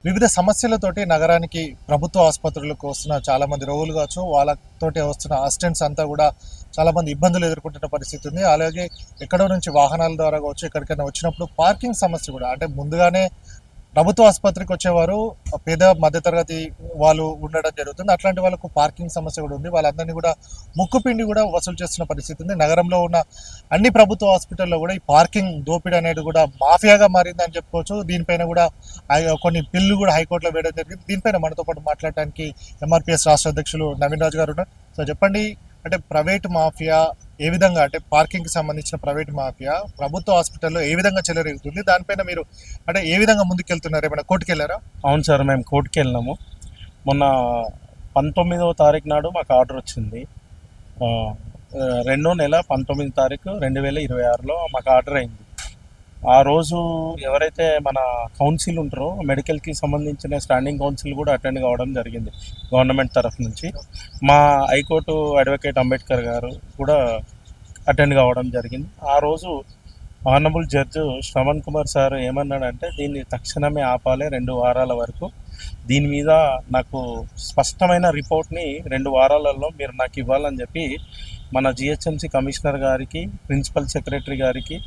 వివిధ సమస్యలతోటి నగరానికి ప్రభుత్వ ఆసుపత్రులకు వస్తున్న చాలామంది రోగులు కావచ్చు, వాళ్ళతోటి వస్తున్న అసిస్టెంట్స్ అంతా కూడా చాలామంది ఇబ్బందులు ఎదుర్కొంటున్న పరిస్థితి ఉంది. అలాగే ఎక్కడో నుంచి వాహనాల ద్వారా కావచ్చు, ఎక్కడికైనా వచ్చినప్పుడు పార్కింగ్ సమస్య కూడా అంటే ముందుగానే ప్రభుత్వ ఆసుపత్రికి వచ్చేవారు పేద మధ్యతరగతి వాళ్ళు ఉండడం జరుగుతుంది. అట్లాంటి వాళ్ళకు పార్కింగ్ సమస్య కూడా ఉంది. వాళ్ళందరినీ కూడా ముక్కుపిండి కూడా వసూలు చేస్తున్న పరిస్థితి ఉంది. నగరంలో ఉన్న అన్ని ప్రభుత్వ హాస్పిటల్లో కూడా ఈ పార్కింగ్ దోపిడీ అనేది కూడా మాఫియాగా మారిందని చెప్పుకోవచ్చు. దీనిపైన కూడా కొన్ని బిల్లు కూడా హైకోర్టులో వేయడం జరిగింది. దీనిపైన మనతో పాటు మాట్లాడడానికి ఎంఆర్పిఎస్ రాష్ట్ర అధ్యక్షులు నవీన్ రాజు గారు ఉన్నారు. సో చెప్పండి, అంటే ప్రైవేట్ మాఫియా ఏ విధంగా, అంటే పార్కింగ్కి సంబంధించిన ప్రైవేట్ మాఫియా ప్రభుత్వ హాస్పిటల్లో ఏ విధంగా చెలరేగుతుంది, దానిపైన మీరు అంటే ఏ విధంగా ముందుకెళ్తున్నారు? ఏమైనా కోర్టుకు వెళ్ళారా? అవును సార్, మేము కోర్టుకి వెళ్ళినాము. మొన్న 19వ తారీఖు నాడు మాకు ఆర్డర్ వచ్చింది. 2వ నెల 19వ తారీఖు 2026లో మాకు ఆర్డర్ అయింది. ఆ రోజు ఎవరైతే మన కౌన్సిల్ ఉంటారో మెడికల్కి సంబంధించిన స్టాండింగ్ కౌన్సిల్ కూడా అటెండ్ కావడం జరిగింది గవర్నమెంట్ తరఫు నుంచి. మా హైకోర్టు అడ్వకేట్ అంబేద్కర్ గారు కూడా అటెండ్ కావడం జరిగింది. ఆ రోజు honourable judge Shravan Kumar sir ఏమన్నాడంటే, దీన్ని తక్షణమే ఆపాలి 2 వారాల వరకు. దీని మీద నాకు స్పష్టమైన రిపోర్ట్ని 2 వారాలలో మీరు నాకు ఇవ్వాలని చెప్పి మన జిహెచ్ఎంసీ కమిషనర్ గారికి, ప్రిన్సిపల్ సెక్రటరీ గారికి,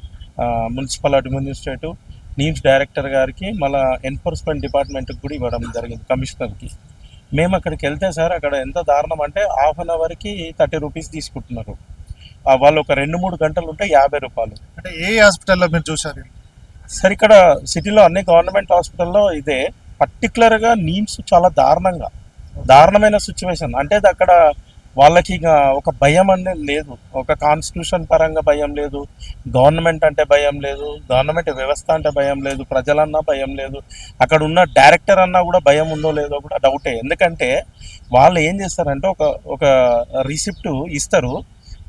మున్సిపల్ అడ్మినిస్ట్రేటివ్ నీమ్స్ డైరెక్టర్ గారికి, మళ్ళీ ఎన్ఫోర్స్మెంట్ డిపార్ట్మెంట్కి కూడా ఇవ్వడం జరిగింది, కమిషనర్కి. మేము అక్కడికి వెళ్తే సార్ అక్కడ ఎంత దారుణం అంటే హాఫ్ అన్ అవర్కి 30 రూపీస్ తీసుకుంటున్నారు. వాళ్ళు ఒక 2-3 గంటలు ఉంటే 50 రూపాయలు. అంటే ఏ హాస్పిటల్లో మీరు చూసారు? సార్ ఇక్కడ సిటీలో అన్ని గవర్నమెంట్ హాస్పిటల్లో ఇదే. పర్టికులర్గా నీమ్స్ చాలా దారుణమైన సిచ్యువేషన్. అంటే అక్కడ వాళ్ళకి ఇక ఒక భయం అనేది లేదు, ఒక కాన్స్టిట్యూషన్ పరంగా భయం లేదు, గవర్నమెంట్ అంటే భయం లేదు, గవర్నమెంట్ వ్యవస్థ అంటే భయం లేదు, ప్రజలన్నా భయం లేదు, అక్కడ ఉన్న డైరెక్టర్ అన్నా కూడా భయం ఉందో లేదో కూడా డౌటే. ఎందుకంటే వాళ్ళు ఏం చేస్తారంటే ఒక రిసిప్ట్ ఇస్తారు,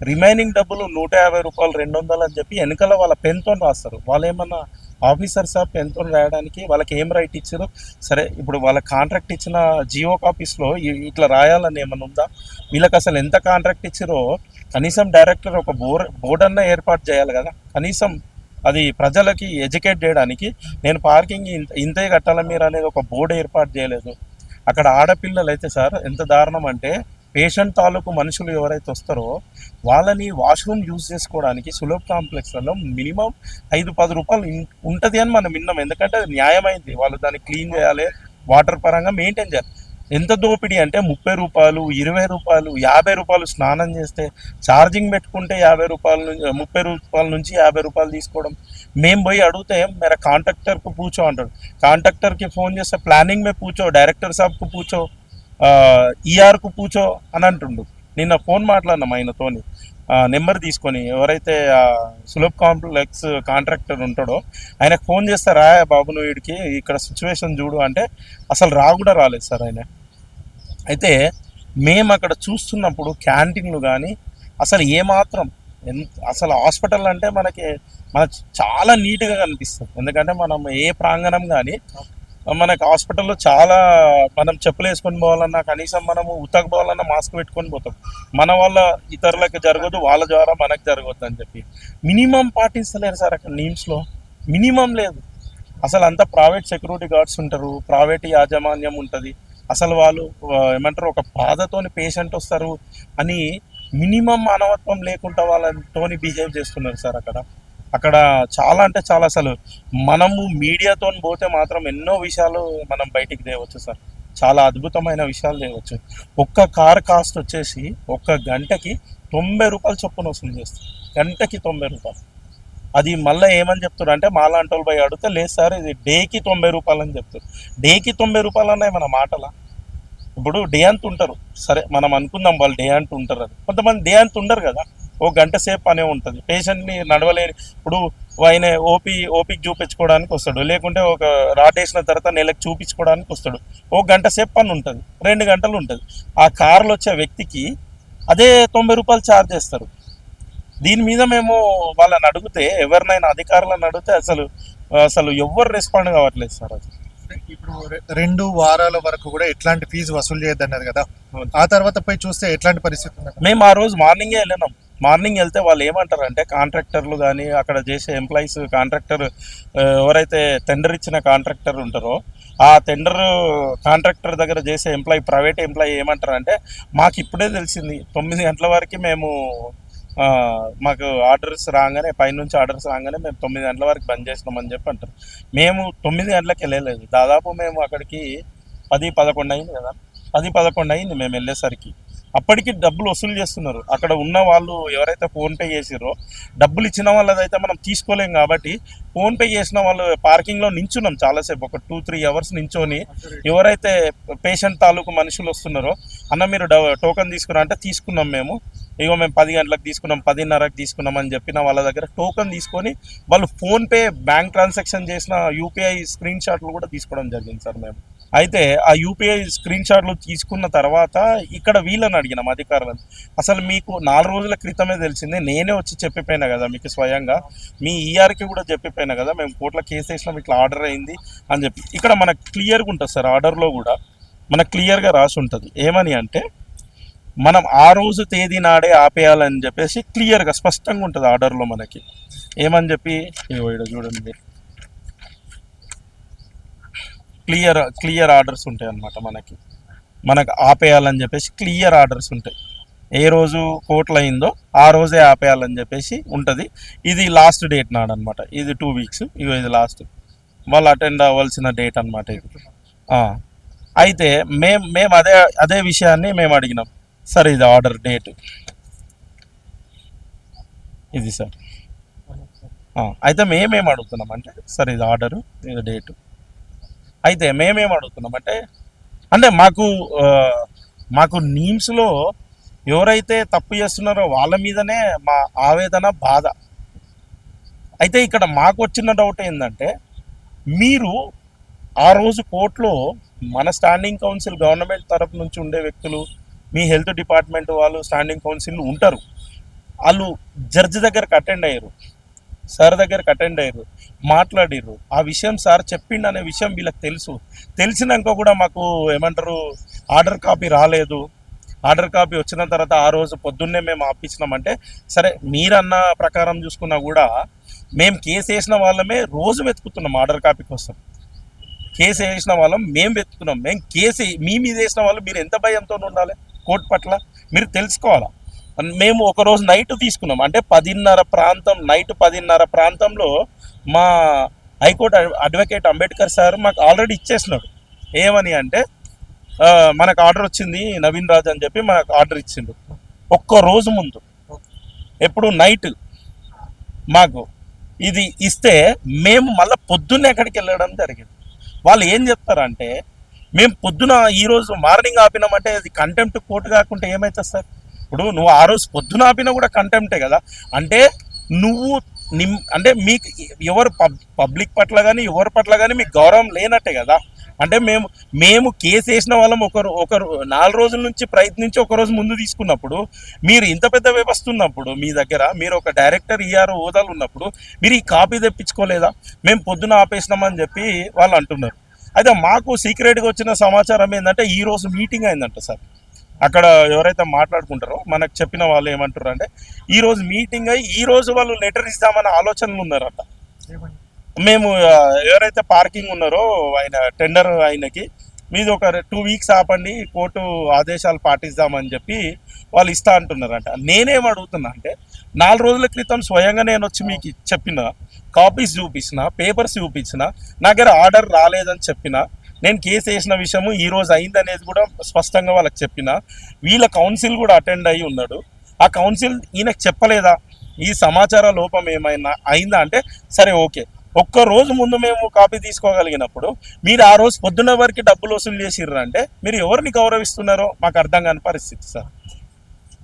రిమైనింగ్ డబ్బులు 150 రూపాయలు 200 అని చెప్పి వెనకాల వాళ్ళ పెన్తో రాస్తారు. వాళ్ళు ఏమన్నా ఆఫీసర్స్ పెన్తో రాయడానికి వాళ్ళకి ఏం రైట్ ఇచ్చారు? సరే, ఇప్పుడు వాళ్ళ కాంట్రాక్ట్ ఇచ్చిన జియో కాపీస్లో ఇట్లా రాయాలని ఏమైనా ఉందా? వీళ్ళకి అసలు ఎంత కాంట్రాక్ట్ ఇచ్చారో కనీసం డైరెక్టర్ ఒక బోర్డు అన్న ఏర్పాటు చేయాలి కదా, కనీసం అది ప్రజలకి ఎడ్యుకేట్ చేయడానికి. నేను పార్కింగ్ ఇంతే కట్టాలి మీరు అనేది ఒక బోర్డు ఏర్పాటు చేయలేదు. అక్కడ ఆడపిల్లలు అయితే సార్ ఎంత దారుణం అంటే, పేషెంట్ తాలూకు మనుషులు ఎవరైతే వస్తారో వాళ్ళని వాష్రూమ్ యూజ్ చేసుకోవడానికి సులభ్ కాంప్లెక్స్లలో మినిమం 5-10 రూపాయలు ఉంటుంది అని మనం విన్నాం. ఎందుకంటే అది న్యాయమైంది, వాళ్ళు దాన్ని క్లీన్ చేయాలి, వాటర్ పరంగా మెయింటైన్ చేయాలి. ఎంత దోపిడీ అంటే 30 రూపాయలు, 20 రూపాయలు, 50 రూపాయలు స్నానం చేస్తే ఛార్జింగ్ పెట్టుకుంటే 50 రూపాయల నుంచి 30 రూపాయల నుంచి 50 రూపాయలు తీసుకోవడం. మేము పోయి అడిగితే మేర కాంట్రాక్టర్కు పూచో అంటాడు, కాంట్రాక్టర్కి ఫోన్ చేస్తే ప్లానింగ్ మే పూచో, డైరెక్టర్ సాబ్కు పూచో, ఈఆర్కు పూచో అని అంటుండు. నిన్న ఫోన్ మాట్లాడినాం ఆయనతోని, నెంబర్ తీసుకొని, ఎవరైతే సులభ్ కాంప్లెక్స్ కాంట్రాక్టర్ ఉంటాడో ఆయనకు ఫోన్ చేస్తే, రా బాబు నువ్వు వీడికి ఇక్కడ సిచ్యువేషన్ చూడు అంటే అసలు కూడా రాలేదు సార్ ఆయన. అయితే మేము అక్కడ చూస్తున్నప్పుడు క్యాంటీన్లు కానీ అసలు ఏమాత్రం అసలు హాస్పిటల్ అంటే మనకి చాలా నీట్గా కనిపిస్తుంది. ఎందుకంటే మనం ఏ ప్రాంగణం కానీ మనకు హాస్పిటల్లో చాలా, మనం చెప్పులు వేసుకొని పోవాలన్నా, కనీసం మనము పోవాలన్నా మాస్క్ పెట్టుకొని పోతాం. మన వల్ల ఇతరులకు జరగదు, వాళ్ళ ద్వారా మనకు జరగద్దు అని చెప్పి మినిమం పాటిస్తలేరు సార్ అక్కడ నీమ్స్లో. మినిమం లేదు అసలు. అంతా ప్రైవేట్ సెక్యూరిటీ గార్డ్స్ ఉంటారు, ప్రైవేట్ యాజమాన్యం ఉంటుంది. అసలు వాళ్ళు ఏమంటారు, ఒక బాధతోని పేషెంట్ వస్తారు అని మినిమం మానవత్వం లేకుండా వాళ్ళతోని బిహేవ్ చేస్తున్నారు సార్ అక్కడ చాలా అంటే చాలా. అసలు మనము మీడియాతో పోతే మాత్రం ఎన్నో విషయాలు మనం బయటికి తేవచ్చు సార్, చాలా అద్భుతమైన విషయాలు తేవచ్చు. ఒక్క కార్ కాస్ట్ వచ్చేసి 1 గంటకి 90 రూపాయలు చొప్పున వసూలు చేస్తారు, గంటకి 90 రూపాయలు. అది మళ్ళీ ఏమని చెప్తారు అంటే, మాలాంటి వాళ్ళు పోయి అడిగితే, లేదు సార్ ఇది డేకి 90 రూపాయలు అని చెప్తారు. డేకి 90 రూపాయలు అన్నాయి మన మాటలా? ఇప్పుడు డే అంత ఉంటారు, సరే మనం అనుకుందాం వాళ్ళు డే అంత ఉంటారు అని. కొంతమంది డే అంత ఉండరు కదా, 1 గంట సేపు పనే ఉంటుంది. పేషెంట్ని నడవలేని, ఇప్పుడు ఆయన ఓపీకి చూపించుకోవడానికి వస్తాడు, లేకుంటే ఒక రాటేసిన తర్వాత నెలకు చూపించుకోవడానికి వస్తాడు. 1 గంట సేపు పని ఉంటుంది, 2 గంటలు ఉంటుంది. ఆ కార్లో వచ్చే వ్యక్తికి అదే 90 రూపాయలు ఛార్జ్ చేస్తారు. దీని మీద మేము వాళ్ళని అడిగితే, ఎవరినైనా అధికారులను అడిగితే అసలు ఎవ్వరు రెస్పాండ్ కావట్లేదు సార్. అది ఇప్పుడు 2 వారాల వరకు కూడా ఎట్లాంటి ఫీజు వసూలు చేయొద్దు అన్నారు కదా, ఆ తర్వాత పోయి చూస్తే ఎట్లాంటి పరిస్థితి ఉంది? మేము ఆ రోజు మార్నింగే వెళ్ళినాం. మార్నింగ్ వెళ్తే వాళ్ళు ఏమంటారంటే, కాంట్రాక్టర్లు కానీ అక్కడ చేసే ఎంప్లాయీస్, కాంట్రాక్టర్ ఎవరైతే టెండర్ ఇచ్చిన కాంట్రాక్టర్ ఉంటారో ఆ టెండర్ కాంట్రాక్టర్ దగ్గర చేసే ఎంప్లాయీ, ప్రైవేట్ ఎంప్లాయీ ఏమంటారు అంటే, మాకు ఇప్పుడే తెలిసింది 9 గంటల వరకు మేము ఆ, మాకు ఆర్డర్స్ రాగానే, పైనుంచి ఆర్డర్స్ రాగానే మేము 9 గంటల వరకు బంద్ చేసినామని చెప్పి అంటారు. మేము 9 గంటలకు వెళ్ళలేదు, దాదాపు మేము అక్కడికి 10-11 అయింది కదా, 10-11 అయింది మేము వెళ్ళేసరికి. అప్పటికి డబ్బులు వసూలు చేస్తున్నారు. అక్కడ ఉన్న వాళ్ళు ఎవరైతే ఫోన్పే చేసిరో, డబ్బులు ఇచ్చిన వాళ్ళదైతే మనం తీసుకోలేం కాబట్టి ఫోన్పే చేసిన వాళ్ళు పార్కింగ్లో నించున్నాం చాలాసేపు, ఒక 2-3 అవర్స్ నించొని ఎవరైతే పేషెంట్ తాలూకు మనుషులు వస్తున్నారో, అన్న మీరు టోకెన్ తీసుకున్నా అంటే తీసుకున్నాం మేము, ఇగో మేము 10 గంటలకు తీసుకున్నాం, 10:30కి తీసుకున్నాం అని చెప్పిన వాళ్ళ దగ్గర టోకెన్ తీసుకొని వాళ్ళు ఫోన్పే బ్యాంక్ ట్రాన్సాక్షన్ చేసిన యూపీఐ స్క్రీన్ షాట్లు కూడా తీసుకోవడం జరిగింది సార్ మేము. అయితే ఆ యూపీఐ స్క్రీన్ షాట్లు తీసుకున్న తర్వాత ఇక్కడ వీళ్ళని అడిగినాం అధికారులను, అసలు మీకు 4 రోజుల క్రితమే తెలిసిందే, నేనే వచ్చి చెప్పిపోయినా కదా మీకు స్వయంగా, మీ ఈఆర్కి కూడా చెప్పిపోయినా కదా, మేము కోర్టులో కేసు వేసినాం, ఇట్లా ఆర్డర్ అయింది అని చెప్పి. ఇక్కడ మనకు క్లియర్గా ఉంటుంది సార్, ఆర్డర్లో కూడా మనకు క్లియర్గా రాసి ఉంటుంది ఏమని అంటే, మనం ఆ రోజు తేదీ నాడే ఆపేయాలని చెప్పేసి క్లియర్గా స్పష్టంగా ఉంటుంది ఆర్డర్లో మనకి. ఏమని చెప్పి ఇక్కడ చూడండి, క్లియర్ ఆర్డర్స్ ఉంటాయి అన్నమాట మనకు ఆపేయాలని చెప్పేసి క్లియర్ ఆర్డర్స్ ఉంటాయి. ఏ రోజు కోర్టులో అయిందో ఆ రోజే ఆపేయాలని చెప్పేసి ఉంటుంది. ఇది లాస్ట్ డేట్ నాడు అనమాట, ఇది 2 వీక్స్, ఇది లాస్ట్ వాళ్ళు అటెండ్ అవ్వాల్సిన డేట్ అనమాట ఇది. అయితే మేము అదే విషయాన్ని మేము అడిగినాం, సార్ ఇది ఆర్డర్ డేట్ ఇది సార్. అయితే మేమేం అడుగుతున్నాం అంటే, సార్ ఇది ఆర్డరు, ఇది డేటు. అయితే మేమేం అడుగుతున్నాం అంటే మాకు నీమ్స్లో ఎవరైతే తప్పు చేస్తున్నారో వాళ్ళ మీదనే మా ఆవేదన, బాధ. అయితే ఇక్కడ మాకు వచ్చిన డౌట్ ఏంటంటే, మీరు ఆ రోజు కోర్టులో మన స్టాండింగ్ కౌన్సిల్ గవర్నమెంట్ తరఫు నుంచి ఉండే వ్యక్తులు, మీ హెల్త్ డిపార్ట్మెంట్ వాళ్ళు స్టాండింగ్ కౌన్సిల్ ఉంటారు, వాళ్ళు జడ్జి దగ్గరకు అటెండ్ అయ్యారు, సార్ దగ్గరకు అటెండ్ అయ్యారు, మాట్లాడిర్రు. ఆ విషయం సార్ చెప్పిండు అనే విషయం వీళ్ళకి తెలిసినాక కూడా మాకు ఏమంటారు, ఆర్డర్ కాపీ రాలేదు. ఆర్డర్ కాపీ వచ్చిన తర్వాత ఆ రోజు పొద్దున్నే మేము ఆపించినామంటే, సరే మీరన్న ప్రకారం చూసుకున్నా కూడా మేము కేసు వేసిన వాళ్ళమే రోజు వెతుకుతున్నాం ఆర్డర్ కాపీ కోసం. కేసు వేసిన వాళ్ళం మేము వెతుకుతున్నాం. మేము కేసు మీ మీద వేసిన వాళ్ళు మీరు ఎంత భయంతో ఉండాలి కోర్టు పట్ల మీరు తెలుసుకోవాలా. మేము ఒకరోజు నైట్ తీసుకున్నాం, అంటే 10:30 ప్రాంతం, నైట్ 10:30 ప్రాంతంలో మా హైకోర్టు అడ్వకేట్ అంబేద్కర్ సార్ మాకు ఆల్రెడీ ఇచ్చేసినాడు. ఏమని అంటే, మనకు ఆర్డర్ వచ్చింది నవీన్ రాజ్ అని చెప్పి మనకు ఆర్డర్ ఇచ్చిండు ఒక్కరోజు ముందు, ఎప్పుడు నైట్ మాకు ఇది ఇస్తే మేము మళ్ళీ పొద్దున్నే ఎక్కడికి వెళ్ళడం జరిగింది. వాళ్ళు ఏం చెప్తారంటే, మేము పొద్దున ఈరోజు మార్నింగ్ ఆపినామంటే అది కంటెంప్ట్ కోర్టు కాకుంటే ఏమవుతుంది సార్? ఇప్పుడు నువ్వు ఆ రోజు పొద్దున ఆపినా కూడా కంటెంప్టే కదా. అంటే నువ్వు అంటే మీకు ఎవరు పబ్లిక్ పట్ల కానీ ఎవరి పట్ల కానీ మీకు గౌరవం లేనట్టే కదా. అంటే మేము కేసు వేసిన వాళ్ళం ఒకరు 4 రోజుల నుంచి ప్రయత్నించి ఒకరోజు ముందు తీసుకున్నప్పుడు, మీరు ఇంత పెద్ద వ్యవస్థ ఉన్నప్పుడు మీ దగ్గర, మీరు ఒక డైరెక్టర్ ఈఆర్ఓ హోదాలు ఉన్నప్పుడు మీరు ఈ కాపీ తెప్పించుకోలేదా? మేము పొద్దున ఆపేసినామని చెప్పి వాళ్ళు అంటున్నారు. అయితే మాకు సీక్రెట్గా వచ్చిన సమాచారం ఏంటంటే, ఈరోజు మీటింగ్ అయిందంట సార్. అక్కడ ఎవరైతే మాట్లాడుకుంటారో మనకు చెప్పిన వాళ్ళు ఏమంటారు అంటే, ఈరోజు మీటింగ్ అయ్యి ఈరోజు వాళ్ళు లెటర్ ఇస్తామన్న ఆలోచనలు ఉన్నారట. మేము ఎవరైతే పార్కింగ్ ఉన్నారో ఆయన టెండర్ ఆయనకి, మీది ఒక 2 వీక్స్ ఆపండి, కోర్టు ఆదేశాలు పాటిస్తామని చెప్పి వాళ్ళు ఇస్తా అంటున్నారంట. నేనేం అడుగుతున్నా అంటే, 4 రోజుల క్రితం స్వయంగా నేను వచ్చి మీకు చెప్పిన, కాపీస్ చూపించిన, పేపర్స్ చూపించిన, నా దగ్గర ఆర్డర్ రాలేదని చెప్పిన, నేను కేసు వేసిన విషయము ఈరోజు అయిందనేది కూడా స్పష్టంగా వాళ్ళకి చెప్పిన, వీళ్ళ కౌన్సిల్ కూడా అటెండ్ అయ్యి ఉన్నాడు. ఆ కౌన్సిల్ ఈయనకు చెప్పలేదా ఈ సమాచార లోపం ఏమైనా అయిందా అంటే, సరే ఓకే, ఒక్కరోజు ముందు మేము కాపీ తీసుకోగలిగినప్పుడు మీరు ఆ రోజు పొద్దున్న వరకు డబ్బులు వసూలు చేసిర్రు అంటే మీరు ఎవరిని గౌరవిస్తున్నారో మాకు అర్థం కాని పరిస్థితి సార్.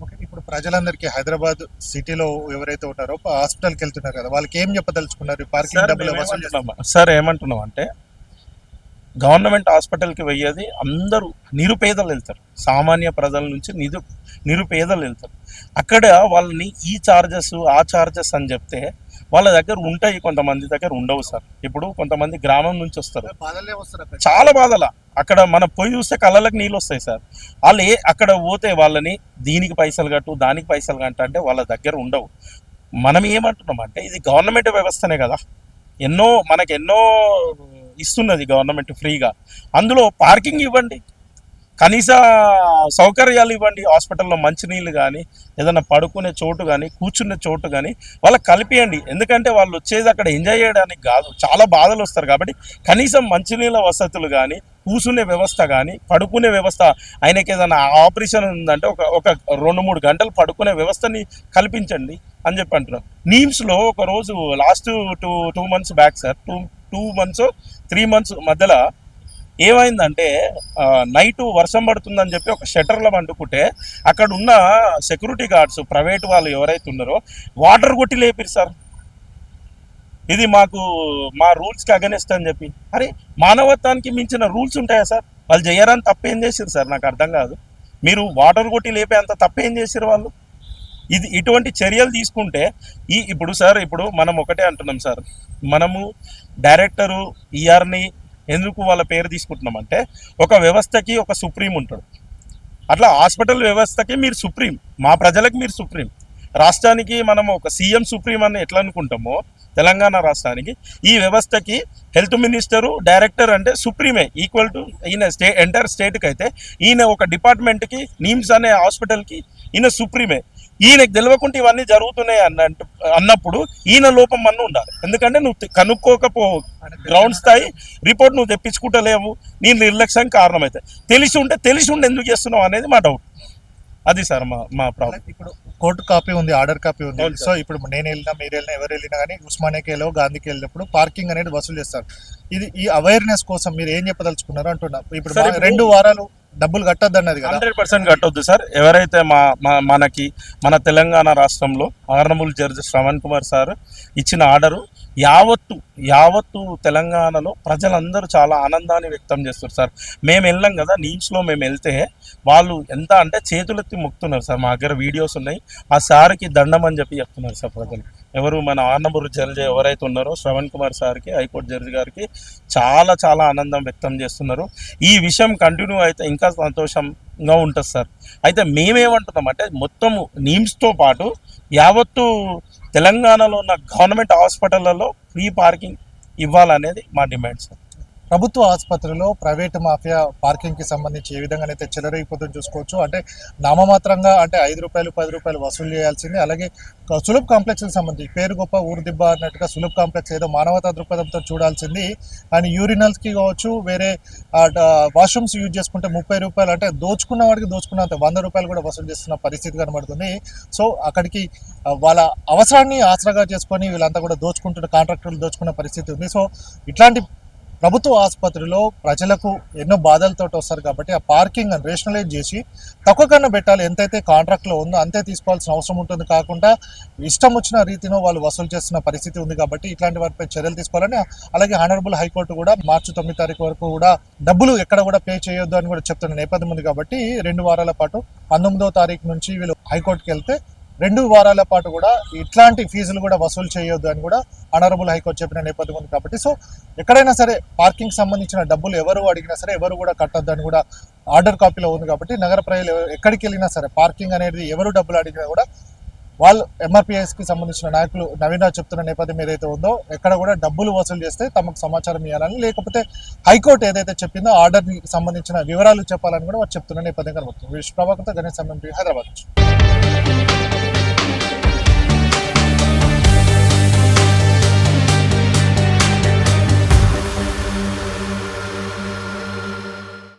ఓకే, ఇప్పుడు ప్రజలందరికీ హైదరాబాద్ సిటీలో ఎవరైతే ఉంటారో హాస్పిటల్కి వెళ్తున్నారు కదా, వాళ్ళకి ఏం చెప్పదలుచుకున్నారు? పార్కింగ్ డబ్బులు సార్ ఏమంటున్నాం అంటే, గవర్నమెంట్ హాస్పిటల్కి వెయ్యేది అందరూ నిరుపేదలు వెళ్తారు, సామాన్య ప్రజల నుంచి నిరుపేదలు వెళ్తారు. అక్కడ వాళ్ళని ఈ ఛార్జెస్ ఆ ఛార్జెస్ అని చెప్తే వాళ్ళ దగ్గర ఉంటాయి, కొంతమంది దగ్గర ఉండవు సార్. ఇప్పుడు కొంతమంది గ్రామం నుంచి వస్తారు, చాలా బాధల అక్కడ మనం పోయి చూస్తే కళ్ళలకు నీళ్ళు వస్తాయి సార్. వాళ్ళు అక్కడ పోతే వాళ్ళని దీనికి పైసలు కట్టు, దానికి పైసలు కట్టు అంటే వాళ్ళ దగ్గర ఉండవు. మనం ఏమంటున్నాం అంటే, ఇది గవర్నమెంట్ వ్యవస్థనే కదా, ఎన్నో ఇస్తున్నది గవర్నమెంట్ ఫ్రీగా. అందులో పార్కింగ్ ఇవ్వండి, కనీస సౌకర్యాలు ఇవ్వండి. హాస్పిటల్లో మంచినీళ్ళు కానీ, ఏదైనా పడుకునే చోటు కానీ, కూర్చునే చోటు కానీ వాళ్ళకి కలిపియండి. ఎందుకంటే వాళ్ళు వచ్చేది అక్కడ ఎంజాయ్ చేయడానికి కాదు, చాలా బాధలు వస్తారు. కాబట్టి కనీసం మంచినీళ్ళ వసతులు కానీ, కూర్చునే వ్యవస్థ కానీ, పడుకునే వ్యవస్థ, ఆయనకి ఏదైనా ఆపరేషన్ ఉందంటే ఒక ఒక 2-3 గంటలు పడుకునే వ్యవస్థని కల్పించండి అని చెప్పి అంటున్నారు. నీమ్స్లో ఒకరోజు last two months back sir, 2 months 3 months మధ్యలో ఏమైందంటే నైట్ వర్షం పడుతుందని చెప్పి ఒక షట్టర్లో వండుకుంటే అక్కడ ఉన్న సెక్యూరిటీ గార్డ్స్ ప్రైవేట్ వాళ్ళు ఎవరైతే ఉన్నారో వాటర్ కొట్టి లేపిరు సార్. ఇది మా రూల్స్కి అగెనిస్ట్ అని చెప్పి. అరే, మానవత్వానికి మించిన రూల్స్ ఉంటాయా సార్? వాళ్ళు చేయరని తప్పేం చేసారు సార్? నాకు అర్థం కాదు. మీరు వాటర్ కొట్టి లేపే అంత తప్పేం చేసారు వాళ్ళు? ఇటువంటి చర్యలు తీసుకుంటే ఇప్పుడు సార్, ఇప్పుడు మనం ఒకటే అంటున్నాం సార్, మనము డైరెక్టరు ఈఆర్ని ఎందుకు వాళ్ళ పేరు తీసుకుంటున్నామంటే ఒక వ్యవస్థకి ఒక సుప్రీం ఉంటాడు. అట్లా హాస్పిటల్ వ్యవస్థకి మీరు సుప్రీం, మా ప్రజలకు మీరు సుప్రీం. రాష్ట్రానికి మనం ఒక సీఎం సుప్రీం అని ఎట్లా అనుకుంటామో తెలంగాణ రాష్ట్రానికి ఈ వ్యవస్థకి హెల్త్ మినిస్టరు డైరెక్టర్ అంటే సుప్రీమే, ఈక్వల్ టు ఈయన ఎంటైర్ స్టేట్కి అయితే ఈయన ఒక డిపార్ట్మెంట్కి, నిమ్స్ అనే హాస్పిటల్కి ఈయన సుప్రీమే. ఈయనకు తెలియకుండా ఇవన్నీ జరుగుతున్నాయి అన్నప్పుడు ఈయన లోపం అన్న ఉండాలి. ఎందుకంటే నువ్వు కనుక్కోకపో, గ్రౌండ్ స్థాయి రిపోర్ట్ నువ్వు తెప్పించుకుంటలేవు, నీ నిర్లక్ష్యం కారణమైతే. తెలిసి ఉంటే ఎందుకు చేస్తున్నావు అనేది మా డౌట్. అది సార్ మా ప్రాబ్లం. ఇప్పుడు కోర్టు కాపీ ఉంది, ఆర్డర్ కాపీ ఉంది. అవును సో ఇప్పుడు నేను వెళ్ళినా, మీరు వెళ్ళినా, ఎవరు వెళ్ళినా కానీ ఉస్మానియాకి వెళ్ళో గాంధీకి వెళ్ళినప్పుడు పార్కింగ్ అనేది వసూలు చేస్తారు. ఈ అవేర్నెస్ కోసం మీరు ఏం చెప్పదలుచుకున్నారు అంటున్నా. ఇప్పుడు సరే, ఇప్పుడు 2 వారాలు డబ్బులు కట్టద్దు అన్నది కదా. 100% కట్టొద్దు సార్. ఎవరైతే మన తెలంగాణ రాష్ట్రంలో honourable judge Shravan Kumar sir ఇచ్చిన ఆర్డరు యావత్తు తెలంగాణలో ప్రజలందరూ చాలా ఆనందాన్ని వ్యక్తం చేస్తారు సార్. మేము వెళ్ళాం కదా నీమ్స్లో, మేము వెళ్తే వాళ్ళు ఎంత అంటే చేతులెత్తి మొక్కుతున్నారు సార్. మా దగ్గర వీడియోస్ ఉన్నాయి. ఆ సార్కి దండం అని చెప్పి చెప్తున్నారు సార్ ప్రజలు. ఎవరు మన ఆనరబుల్ జడ్జి ఎవరైతే ఉన్నారో శ్రవణ్ కుమార్ సార్కి, హైకోర్టు జడ్జి గారికి చాలా చాలా ఆనందం వ్యక్తం చేస్తున్నారు. ఈ విషయం కంటిన్యూ అయితే ఇంకా సంతోషంగా ఉంటుంది సార్. అయితే మేమేమంటున్నాం అంటే మొత్తము నీమ్స్తో పాటు యావత్తు తెలంగాణలో ఉన్న గవర్నమెంట్ హాస్పిటళ్లలో ఫ్రీ పార్కింగ్ ఇవ్వాలనేది మా డిమాండ్ సార్. ప్రభుత్వ ఆసుపత్రిలో ప్రైవేట్ మాఫియా పార్కింగ్కి సంబంధించి ఏ విధంగానైతే చెలరైపోతుందో చూసుకోవచ్చు. అంటే నామమాత్రంగా అంటే 5 రూపాయలు 10 రూపాయలు వసూలు చేయాల్సింది. అలాగే సులభ్ కాంప్లెక్స్కి సంబంధించి పేరు గొప్ప ఊరు దిబ్బ అన్నట్టుగా సులభ్ కాంప్లెక్స్ ఏదో మానవతా దృక్పథంతో చూడాల్సింది. అండ్ యూరినల్స్కి కావచ్చు, వేరే వాష్రూమ్స్ యూజ్ చేసుకుంటే 30 రూపాయలు, అంటే దోచుకున్న వాడికి దోచుకున్నంత 100 రూపాయలు కూడా వసూలు చేస్తున్న పరిస్థితి కనబడుతుంది. సో అక్కడికి వాళ్ళ అవసరాన్ని ఆసరాగా చేసుకొని వీళ్ళంతా కూడా దోచుకుంటున్న, కాంట్రాక్టర్లు దోచుకున్న పరిస్థితి ఉంది. సో ఇట్లాంటి ప్రభుత్వ ఆసుపత్రిలో ప్రజలకు ఎన్నో బాధలతో వస్తారు కాబట్టి ఆ పార్కింగ్ అని రేషనలైజ్ చేసి తక్కువ కన్నా పెట్టాలి. ఎంతైతే కాంట్రాక్ట్లో ఉందో అంతే తీసుకోవాల్సిన అవసరం ఉంటుంది. కాకుండా ఇష్టం వచ్చిన రీతిలో వాళ్ళు వసూలు చేస్తున్న పరిస్థితి ఉంది. కాబట్టి ఇట్లాంటి వారిపై చర్యలు తీసుకోవాలని, అలాగే ఆనరబుల్ హైకోర్టు కూడా మార్చి 9 తారీఖు వరకు కూడా డబ్బులు ఎక్కడ కూడా పే చేయొద్దు అని కూడా చెప్తున్న నేపథ్యం ఉంది. కాబట్టి 2 వారాల పాటు 19వ తారీఖు నుంచి వీళ్ళు హైకోర్టుకి వెళ్తే 2 వారాల పాటు కూడా ఇట్లాంటి ఫీజులు కూడా వసూలు చేయొద్దు అని కూడా ఆనరబుల్ హైకోర్టు చెప్పిన నేపథ్యం ఉంది. కాబట్టి సో ఎక్కడైనా సరే పార్కింగ్ సంబంధించిన డబ్బులు ఎవరు అడిగినా సరే ఎవరు కూడా కట్టొద్దు అని కూడా ఆర్డర్ కాపీలో ఉంది. కాబట్టి నగర ప్రజలు ఎక్కడికి వెళ్ళినా సరే పార్కింగ్ అనేది ఎవరు డబ్బులు అడిగినా కూడా వాళ్ళు ఎంఆర్పిఎస్కి సంబంధించిన నాయకులు నవీన్ రాజ్ చెప్తున్న నేపథ్యం ఏదైతే ఉందో ఎక్కడ కూడా డబ్బులు వసూలు చేస్తే తమకు సమాచారం ఇవ్వాలని, లేకపోతే హైకోర్టు ఏదైతే చెప్పిందో ఆర్డర్కి సంబంధించిన వివరాలు చెప్పాలని కూడా వారు చెప్తున్న నేపథ్యం కనబడుతుంది. విశ్వ ప్రభాకర్తో గణేష్, హైదరాబాద్.